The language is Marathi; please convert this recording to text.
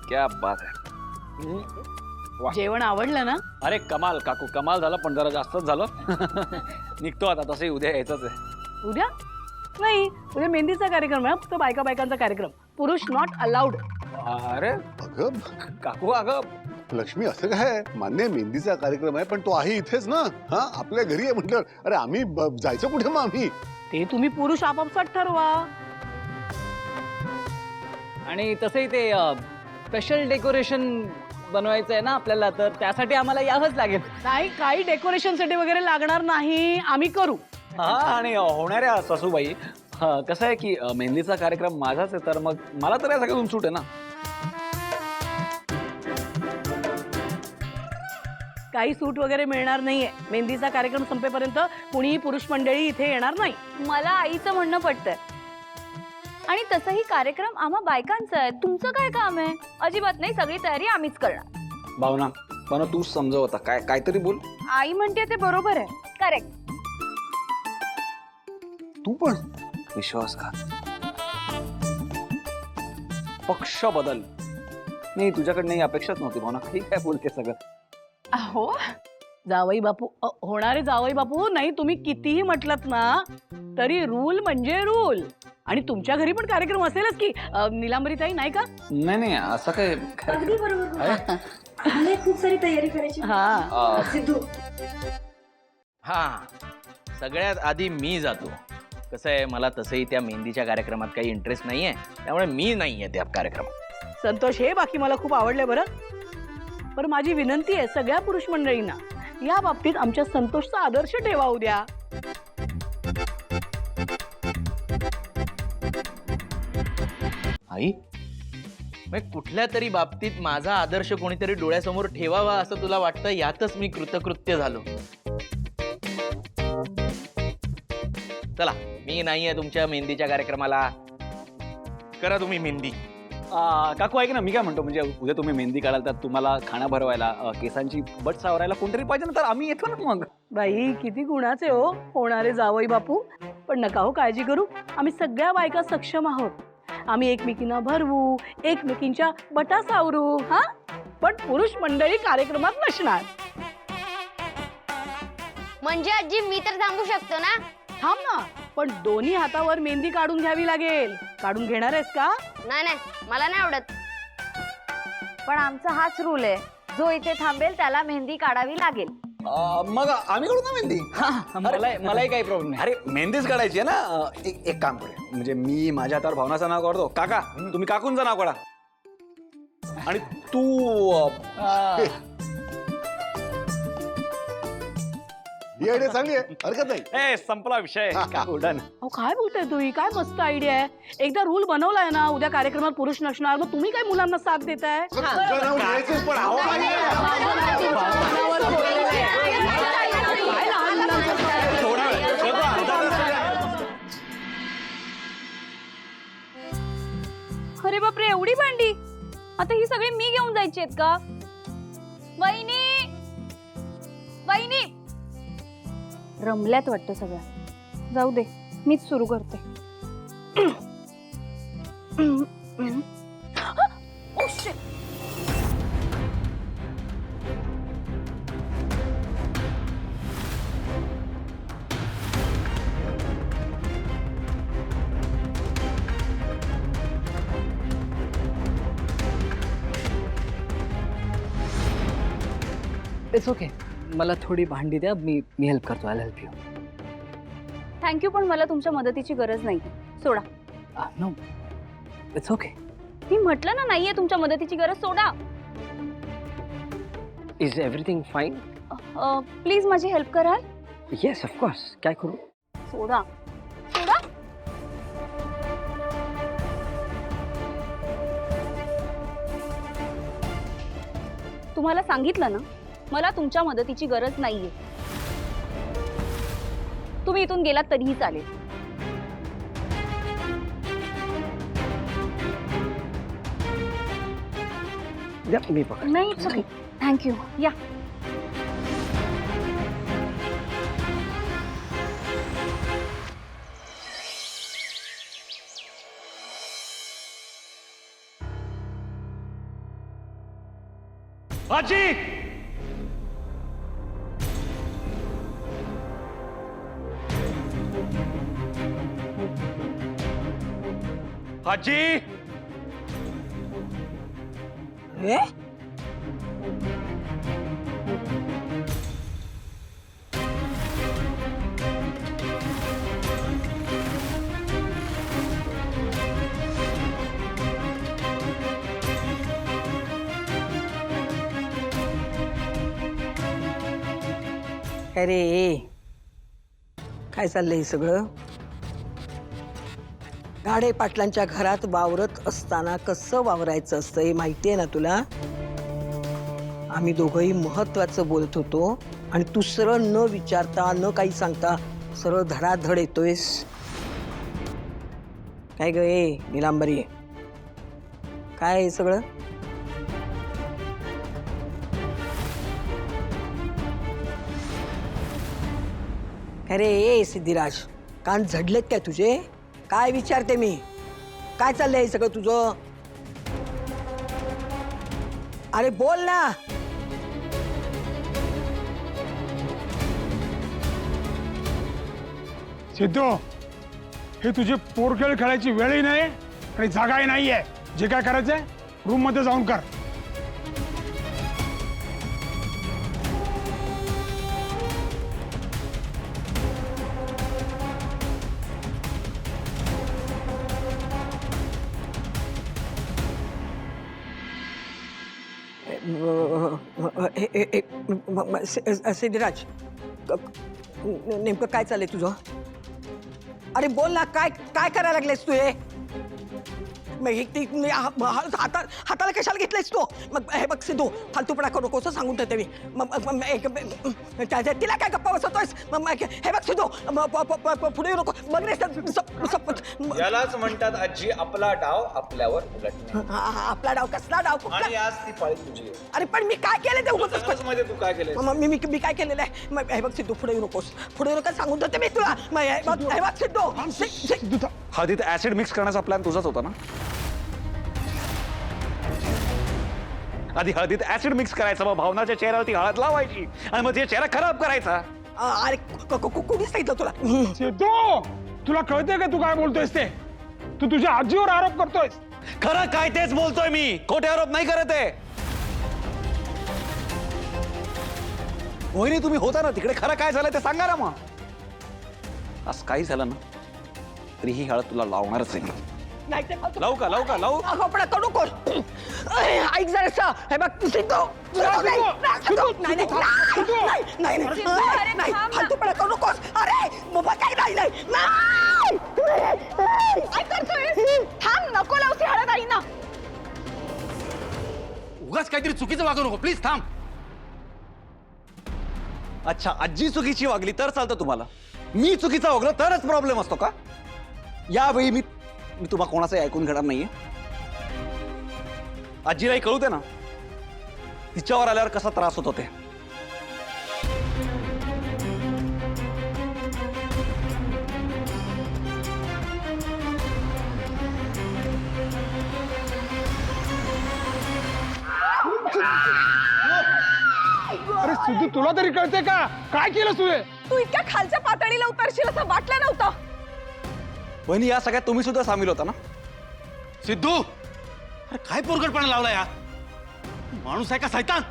क्या बात आहे. जेवण आवडलं ना? अरे कमाल काकू, कमाल झालं, पण जरा जास्तच झालं. निघतो आता, तसंही उद्या यायचंच आहे. उद्या नाही, उद्या मेहंदीचा कार्यक्रम आहे, फक्त बायका बायकांचा कार्यक्रम, पुरुष नॉट अलाउड. अरे अगं काकू, अगं लक्ष्मी, असं काय? मान्य मेहंदीचा कार्यक्रम आहे, पण तो आहे इथेच ना. हा, आपल्या घरी आहे म्हटलं. अरे आम्ही जायचं कुठे मग आम्ही? ते तुम्ही पुरुष आपापसात ठरवा. आणि तसंही ते स्पेशल डेकोरेशन बनवायचं आहे ना आपल्याला, तर त्यासाठी आम्हाला यावंच लागेल. नाही, काही डेकोरेशनसाठी वगैरे लागणार नाही, आम्ही करू. हा, आणि होणाऱ्या सासूबाई, कसं आहे की मेहंदीचा कार्यक्रम माझाच आहे, तर मग मला तर या सगळ्यातून सूट आहे ना. काही सूट वगैरे मिळणार नाहीये. मेहंदीचा कार्यक्रम संपेपर्यंत कुणीही पुरुष मंडळी इथे येणार नाही. मला आईचं म्हणणं पटतंय. आणि तसंही कार्यक्रम आम्हा बायकांचा आहे, तुमचं काय काम आहे? अजिबात नाही, सगळी तयारी आम्हीच करणार. भावना, पण तूच समजव आता, काहीतरी बोल. आई म्हणते ते बरोबर आहे. करेक्ट. तू पण विश्वासघात. पक्ष बदल. नाही, तुझ्याकडनं ही अपेक्षाच नव्हती भावना. काही काय बोलते सगळं. अहो जावई बापू, होणारे जावई बापू नाही, तुम्ही कितीही म्हटलत ना तरी रूल म्हणजे रूल. आणि तुमच्या घरी पण कार्यक्रम असेलच की निलांबरीताई, नाही का? नाही, असं काय. अगदी बरोबर. आम्हाला खूप सारी तयारी करायची. हा, सिद्धू, हा, सगळ्यात आधी मी जातो. कसं आहे, मला तसंही त्या मेहंदीच्या कार्यक्रमात काही इंटरेस्ट नाहीये, त्यामुळे मी नाहीये त्या कार्यक्रमात. संतोष, हे बाकी मला खूप आवडलंय बरं. पण माझी विनंती आहे सगळ्या पुरुष मंडळींना, या बाबतीत आमच्या संतोषचा आदर्श ठेवा उद्या. आई, मग कुठल्या तरी बाबतीत माझा आदर्श कोणीतरी डोळ्यासमोर ठेवावा असं तुला वाटतं? यातच मी कृतकृत्य झालो. चला, मी नाहीये तुमच्या मेहंदीच्या कार्यक्रमाला. करा तुम्ही मेहंदी. काकू ऐक ना, मी काय म्हणतो, म्हणजे उद्या तुम्ही मेहंदी काढाल, तर तुम्हाला खाना भरवायला, केसांची बट सावरायला कोणतरी पाहिजे ना, तर आम्ही येतो ना मग. बाई, किती गुणाचे हो होणारे जावई बापू. पण नका हो काळजी करू, आम्ही सगळ्या बायका सक्षम आहोत. आम्ही एकमेकींना भरवू, एकमेकींच्या बटा सावरू. हा, पण पुरुष मंडळी कार्यक्रमात नसणार. म्हणजे आजी, मी तर थांबू शकतो ना? थांब ना, पण दोन्ही हातावर मेहंदी काढून घ्यावी लागेल. काढून घेणार आहेस का? नाही नाही, मला नाही आवडत. पण आमचा हाच रूल आहे, जो इथे थांबेल त्याला मेहंदी काढावी लागेल. मग आम्ही काढू ना मेहंदी. मलाही काही प्रॉब्लेम नाही. अरे मेहंदीच काढायची आहे ना. एक काम करूया, म्हणजे मी माझ्या हातावर भावनाचं नाव काढतो. काका, तुम्ही काकूंचं नाव काढा. आणि तू ही आयडिया चांगली आहे, हरकत नाही. संपला विषय. काकू डन. अहो काय बोलताय तुम्ही? काय मस्त आयडिया आहे. एकदा रूल बनवलाय ना, उद्या कार्यक्रमात पुरुष नसणार, मग तुम्ही काय मुलांना साथ देताय? तुमच्या नाव लिहायचंच, पण अहो, काय लहान मुलांचं अरे बापरे, एवढी भांडी! आता ही सगळी मी घेऊन जायची आहेत का? वहिनी, वहिनी! रमल्यात वाटतं सगळ्या. जाऊ दे, मीच सुरू करते. Oh shit! इट्स ओके, मला थोडी भांडी द्या, मी हेल्प करतो. I help you. थँक्यू, पण मला तुमच्या मदतीची गरज नाही. सोडा. No, it's okay. मी म्हटलं ना, नाहीये तुमच्या मदतीची गरज. सोडा. Is everything fine? प्लीज माझी हेल्प कराल? Yes, of course. काय करू? सोडा. सोडा. तुम्हाला सांगितलं ना, मला तुमच्या मदतीची गरज नाहीये. तुम्ही इथून गेलात तरीही चालेल. मी पकड. नाही, इट्स ओके. थँक्यू. या. आजी आजी अरे काय चाललंय हे सगळं? गाडे पाटलांच्या घरात वावरत असताना कसं वावरायचं असतं हे माहितीये ना तुला? आम्ही दोघंही महत्वाचं बोलत होतो आणि तू सरळ न विचारता न काही सांगता सरळ धडाधड येतोयस. काय ग ए निलांबरी, काय हे सगळं? अरे ए सिद्धिराज, कान झडलेत काय तुझे? काय विचारते मी? काय चाललंय सगळं तुझं? अरे बोल ना. सिद्धू, हे तुझे पोरखेळ खेळायची वेळही नाही आणि जागाही नाहीये. जे काय करायचंय रूम मध्ये जाऊन कर. सिद्धिराज, नेमकं काय चाललंय तुझं? अरे बोल ना, काय काय करायला लागलेस तू? हे हाताला कशाला घेतलंयस तू? मग हे बघ सिद्धू, फालतूपणा करू नकोस सांगून ठेवते मी. तिला काय गप्पा बसवतोयस? हे बग सिद्धू, पुढे येऊ नको. बघ रे, यालाच म्हणतात आजी आपला डाव आपल्यावर उलटणे. आपला डाव कसला डाव? आणि आज ती पाळी तुझी आहे. अरे पण मी काय केलं ते उगाच मध्ये तू काय केलं? मी काय केलेलं आहे? हे बघ सिद्धू, पुढे येऊ नकोस. पुढे येऊ नका सांगून ठेवते मी तुला. हे बघ सिद्धू, हळदीत ऍसिड मिक्स करण्याचा प्लॅन तुझाच होता ना? आधी हळदीत ऍसिड मिक्स करायचा, मग भावनाच्या चेहऱ्यावरती हळद लावायची आणि मग तिचा चेहरा खराब करायचा. अरे कोणी सांगितलं तुला? सिद्धू, तुला कळतंय का तू काय बोलतोयस ते? तू तुझ्या आजीवर आरोप करतोयस. खरं काय तेच बोलतोय मी, खोटे आरोप नाही करत आहे. वहिनी तुम्ही होता ना तिकडे, खरं काय झालं ते सांगा ना. मग असं काही झालं ना तरी ही हळद तुला लावणारच आहे. नाही ते लावू का लावू का लावू? आपण करू कोण? ऐक जरा, हे बघ नाही फालतूपणा करू नकोस. अरे बाबा, काय नाही काय करतोय? थांब, नको लावशी हळद आई ना. उगाच काहीतरी चुकीचं वागू नको प्लीज, थांब. अच्छा, आजी चुकीची वागली तर चालतं तुम्हाला, मी चुकीचा वागलो तरच प्रॉब्लेम असतो का? यावेळी मी तुम्हाला कोणाचंही ऐकून घेणार नाहीये. आजीलाही कळू दे ना तिच्यावर आल्यावर कसा त्रास होत होते. अरे सिद्धू, तुला तरी कळते का काय केलं तुझे? तू इतक्या खालच्या पातळीला उतरशील असं वाटलं नव्हतं. वहिनी, या सगळ्यात तुम्ही सुद्धा सामील होता ना? सिद्धू, अरे काय पोरगटपणा लावला या? माणूस आहे का सैतान?